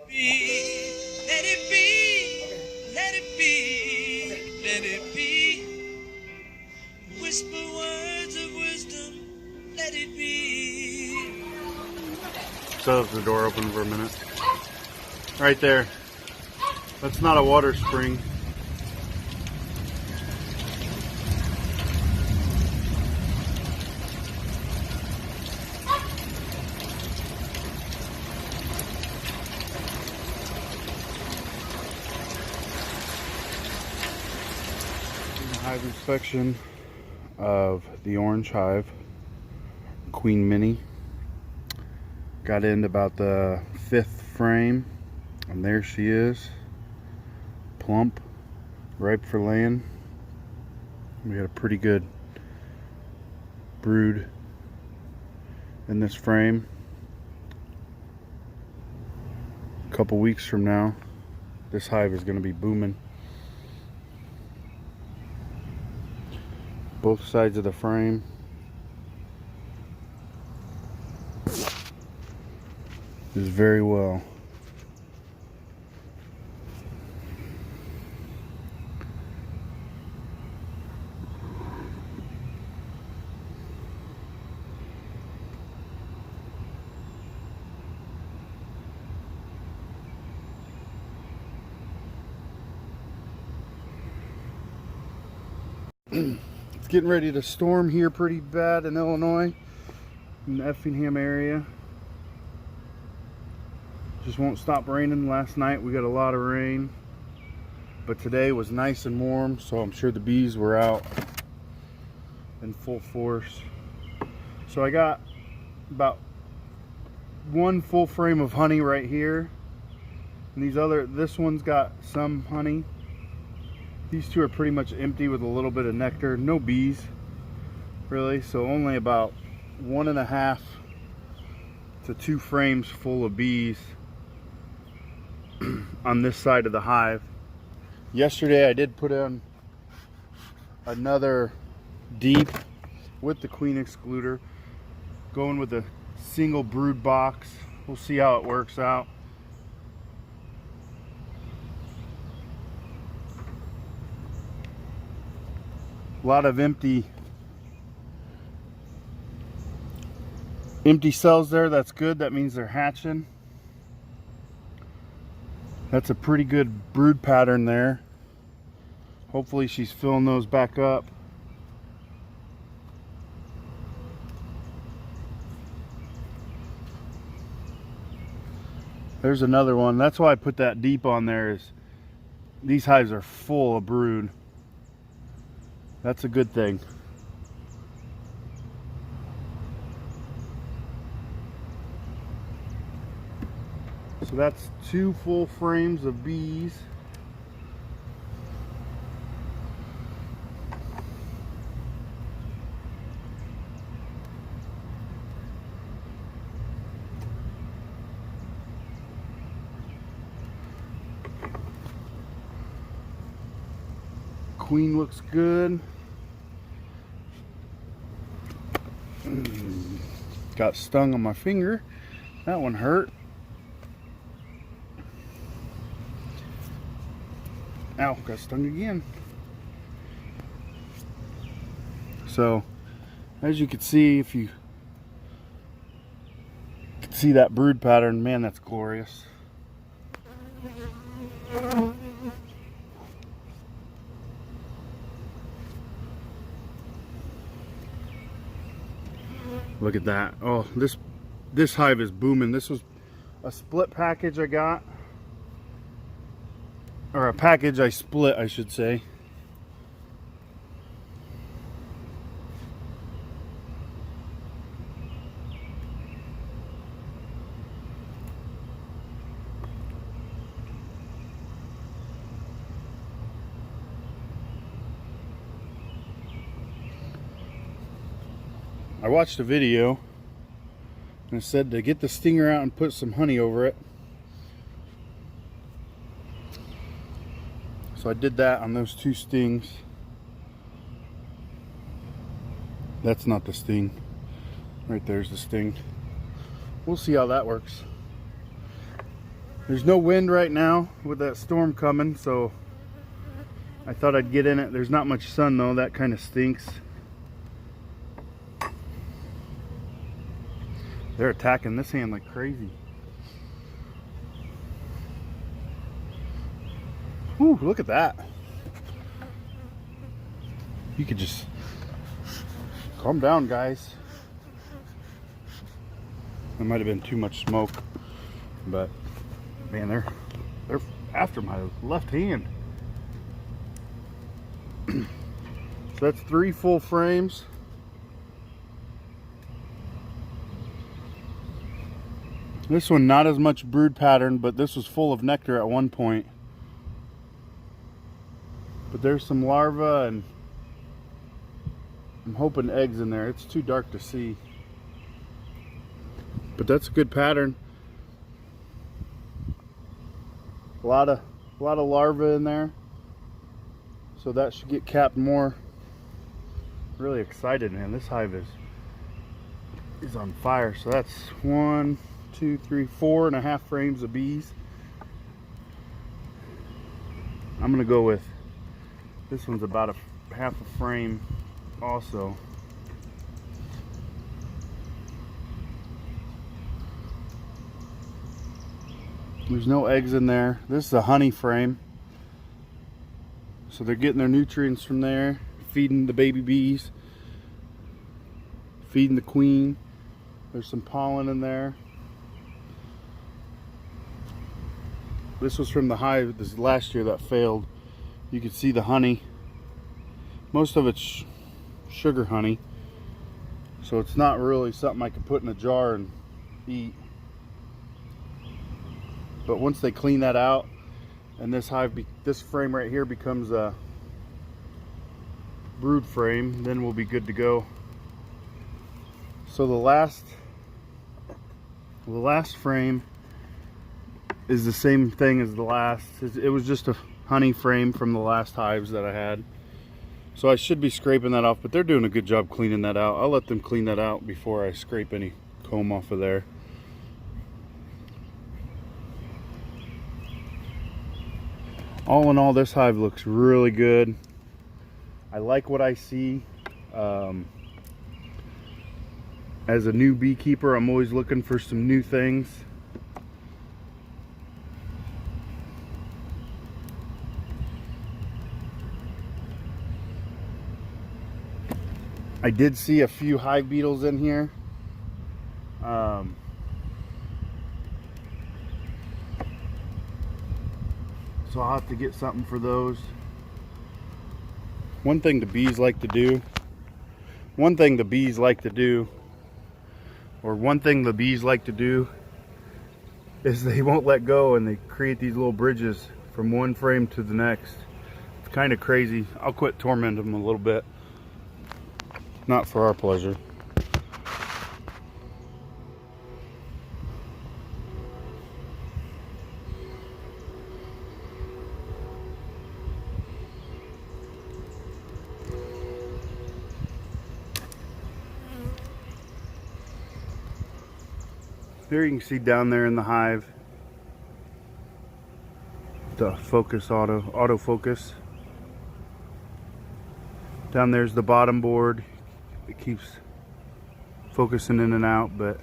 be, let it be, let it be, let it be. Whisper words of wisdom, let it be. So is the door open for a minute? Right there. That's not a water spring. Hive inspection of the orange hive, Queen Minnie. Got into about the 5th frame, and there she is, plump, ripe for laying. We got a pretty good brood in this frame. A couple weeks from now, this hive is going to be booming. Both sides of the frame. Is very well. It's getting ready to storm here pretty bad in Illinois, in the Effingham area. Just won't stop raining. Last night we got a lot of rain, but today was nice and warm, so I'm sure the bees were out in full force. So I got about 1 full frame of honey right here, and this one's got some honey. These 2 are pretty much empty with a little bit of nectar. No bees, really, so only about 1.5 to 2 frames full of bees on this side of the hive. Yesterday I did put in another deep with the queen excluder, going with a single brood box. We'll see how it works out. A lot of empty cells there. That's good. That means they're hatching. That's a pretty good brood pattern there. Hopefully she's filling those back up. There's another one. That's why I put that deep on there, is these hives are full of brood. That's a good thing. So that's 2 full frames of bees. Queen looks good. Got stung on my finger. That one hurt. Ow, got stung again. So, as you can see, if you can see that brood pattern, man, that's glorious. Look at that. Oh, this hive is booming. This was a split package I got. Or a package I split, I should say. I watched a video and it said to get the stinger out and put some honey over it. So I did that on those 2 stings. That's not the sting. Right there's the sting. We'll see how that works. There's no wind right now with that storm coming, so I thought I'd get in it. There's not much sun though, that kind of stinks. They're attacking this hand like crazy. Whew, look at that. You could just calm down, guys. There might have been too much smoke, but man, they're after my left hand. So that's 3 full frames. This one not as much brood pattern, but this was full of nectar at one point. But there's some larvae, and I'm hoping eggs in there. It's too dark to see. But that's a good pattern. A lot of larvae in there. So that should get capped more. Really excited, man. This hive is on fire. So that's 1, 2, 3, 4.5 frames of bees. I'm gonna go with this one's about half a frame also. There's no eggs in there. This is a honey frame. So they're getting their nutrients from there, feeding the baby bees, feeding the queen. There's some pollen in there. This was from the hive this last year that failed. You can see the honey. Most of it's sugar honey. So it's not really something I can put in a jar and eat. But once they clean that out, and this frame right here becomes a brood frame, then we'll be good to go. So the last frame is the same thing as the last. It was just a honey frame from the last hives that I had. So I should be scraping that off, but they're doing a good job cleaning that out. I'll let them clean that out before I scrape any comb off of there. All in all, this hive looks really good. I like what I see. As a new beekeeper, I'm always looking for some new things. I did see a few hive beetles in here. So I'll have to get something for those. One thing the bees like to do is they won't let go, and they create these little bridges from one frame to the next. It's kind of crazy. I'll quit tormenting them a little bit. Not for our pleasure. There you can see down there in the hive the focus autofocus. Down there's the bottom board. It keeps focusing in and out, but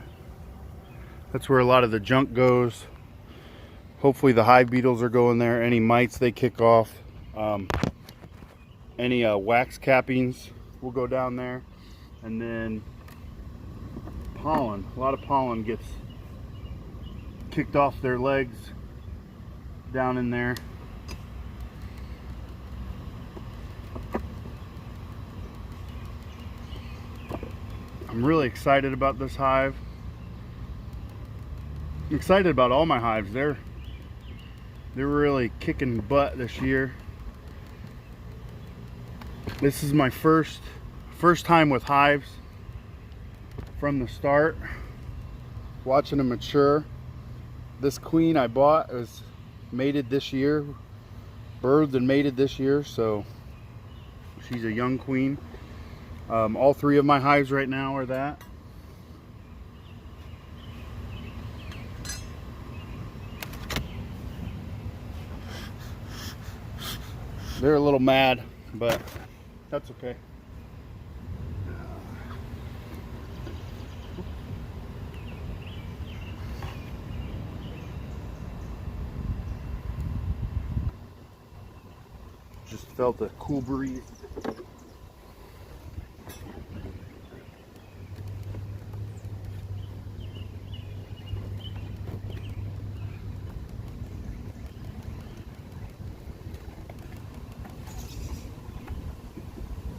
that's where a lot of the junk goes. Hopefully the hive beetles are going there. Any mites they kick off, any wax cappings will go down there, and then pollen. A lot of pollen gets kicked off their legs down in there. I'm really excited about this hive. I'm excited about all my hives. They're really kicking butt this year. This is my first time with hives from the start, watching them mature. This queen I bought was mated this year, birthed and mated this year, so she's a young queen. All 3 of my hives right now are that. They're a little mad, but that's okay. Just felt a cool breeze.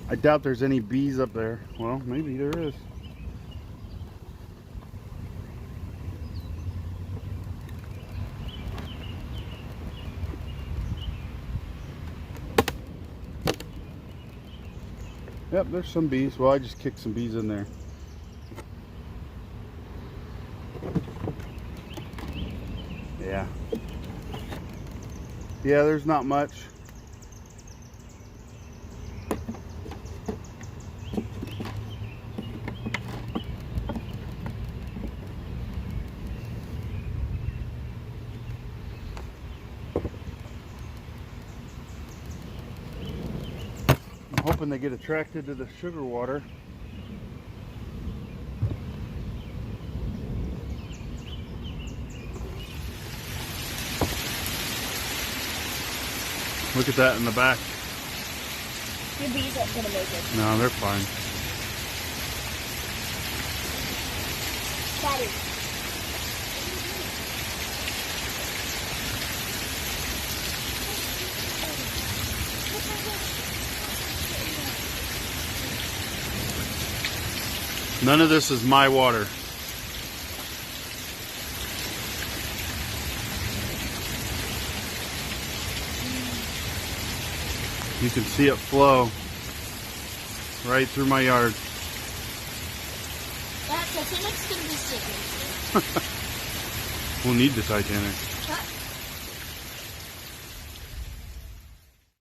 I doubt there's any bees up there. Well, maybe there is. Yep, there's some bees. Well, I just kicked some bees in there. Yeah. Yeah, there's not much. I'm hoping they get attracted to the sugar water. Look at that in the back. Your bees aren't gonna make it. No, they're fine. Daddy. None of this is my water. You can see it flow right through my yard. That Titanic's gonna be sick. We'll need the Titanic.